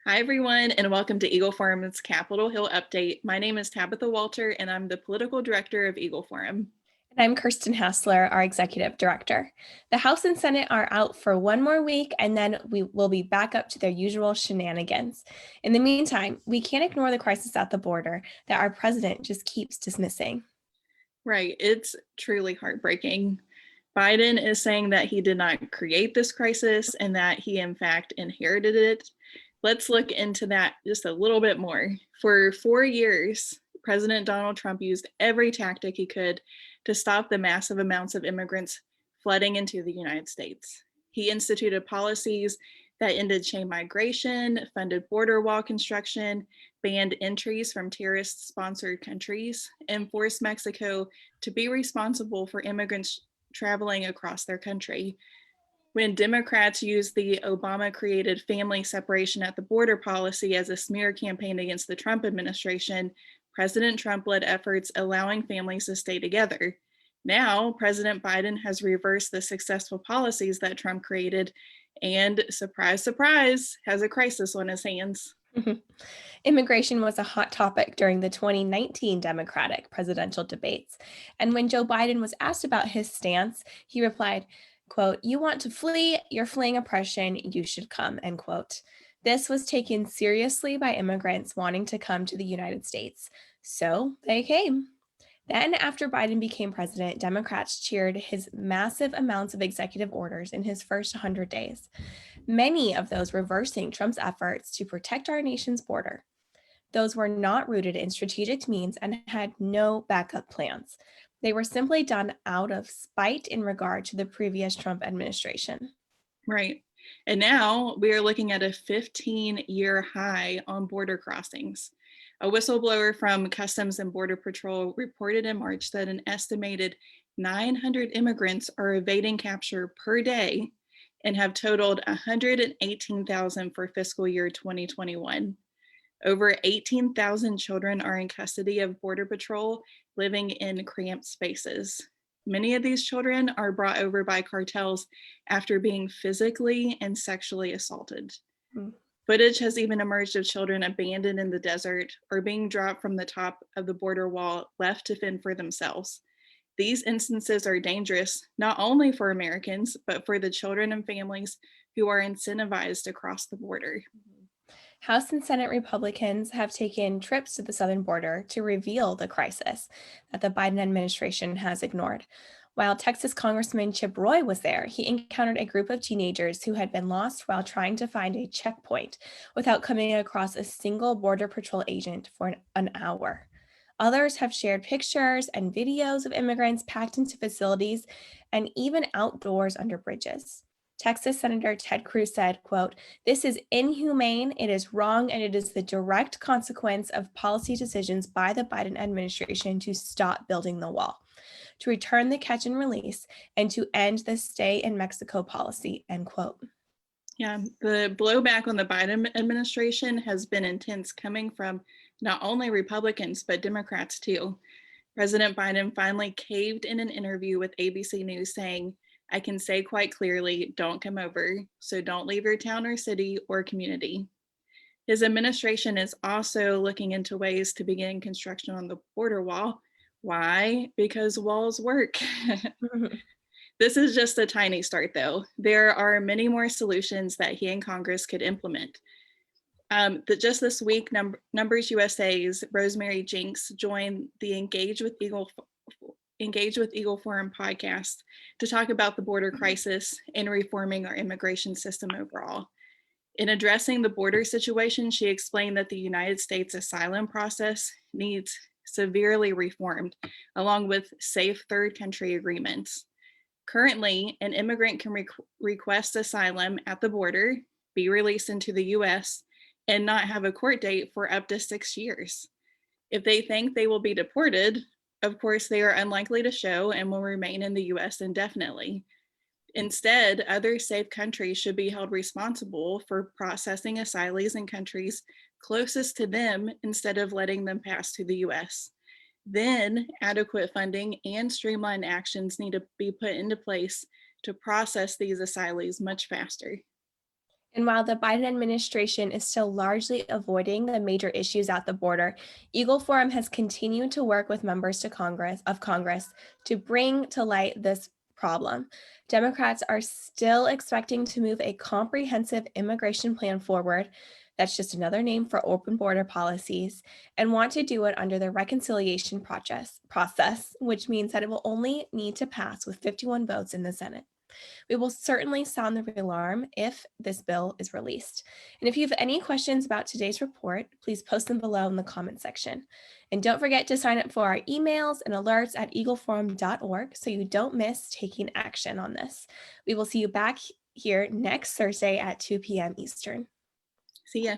Hi, everyone, and welcome to Eagle Forum's Capitol Hill Update. My name is Tabitha Walter, and I'm the Political Director of Eagle Forum. And I'm Kirsten Hassler, our Executive Director. The House and Senate are out for one more week, and then we will be back up to their usual shenanigans. In the meantime, we can't ignore the crisis at the border that our president just keeps dismissing. Right, it's truly heartbreaking. Biden is saying that he did not create this crisis and that he, in fact, inherited it. Let's look into that just a little bit more. For 4 years, President Donald Trump used every tactic he could to stop the massive amounts of immigrants flooding into the United States. He instituted policies that ended chain migration, funded border wall construction, banned entries from terrorist sponsored countries, and forced Mexico to be responsible for immigrants traveling across their country. When Democrats used the Obama created family separation at the border policy as a smear campaign against the Trump administration, President Trump led efforts allowing families to stay together. Now, President Biden has reversed the successful policies that Trump created and, surprise, surprise, has a crisis on his hands. Immigration was a hot topic during the 2019 Democratic presidential debates. And when Joe Biden was asked about his stance, he replied, quote, "You want to flee, you're fleeing oppression, you should come," end quote. This was taken seriously by immigrants wanting to come to the United States. So they came. Then, after Biden became president, Democrats cheered his massive amounts of executive orders in his first 100 days, many of those reversing Trump's efforts to protect our nation's border. Those were not rooted in strategic means and had no backup plans. They were simply done out of spite in regard to the previous Trump administration. Right. And now we are looking at a 15-year high on border crossings. A whistleblower from Customs and Border Patrol reported in March that an estimated 900 immigrants are evading capture per day and have totaled 118,000 for fiscal year 2021. Over 18,000 children are in custody of Border Patrol living in cramped spaces. Many of these children are brought over by cartels after being physically and sexually assaulted. Mm. Footage has even emerged of children abandoned in the desert or being dropped from the top of the border wall left to fend for themselves. These instances are dangerous not only for Americans, but for the children and families who are incentivized to cross the border. House and Senate Republicans have taken trips to the southern border to reveal the crisis that the Biden administration has ignored. While Texas Congressman Chip Roy was there, he encountered a group of teenagers who had been lost while trying to find a checkpoint without coming across a single Border Patrol agent for an hour. Others have shared pictures and videos of immigrants packed into facilities and even outdoors under bridges. Texas Senator Ted Cruz said, quote, "This is inhumane, it is wrong, and it is the direct consequence of policy decisions by the Biden administration to stop building the wall, to return the catch and release, and to end the stay in Mexico policy," end quote. Yeah, the blowback on the Biden administration has been intense, coming from not only Republicans, but Democrats too. President Biden finally caved in an interview with ABC News saying, "I can say quite clearly, don't come over, so don't leave your town or city or community." His administration is also looking into ways to begin construction on the border wall. Why? Because walls work. This is just a tiny start, though. There are many more solutions that he and Congress could implement. Just this week, Numbers USA's Rosemary Jinks joined the Engage with Eagle Forum podcast to talk about the border crisis and reforming our immigration system overall. In addressing the border situation, she explained that the United States asylum process needs severely reformed, along with safe third country agreements. Currently, an immigrant can request asylum at the border, be released into the US, and not have a court date for up to 6 years. If they think they will be deported, of course, they are unlikely to show and will remain in the US indefinitely. Instead, other safe countries should be held responsible for processing asylees in countries closest to them instead of letting them pass to the US. Then adequate funding and streamlined actions need to be put into place to process these asylees much faster. And while the Biden administration is still largely avoiding the major issues at the border, Eagle Forum has continued to work with members to Congress to bring to light this problem. Democrats are still expecting to move a comprehensive immigration plan forward. That's just another name for open border policies, and want to do it under the reconciliation process, which means that it will only need to pass with 51 votes in the Senate. We will certainly sound the alarm if this bill is released. And if you have any questions about today's report, please post them below in the comment section. And don't forget to sign up for our emails and alerts at eagleforum.org so you don't miss taking action on this. We will see you back here next Thursday at 2 p.m. Eastern. See ya.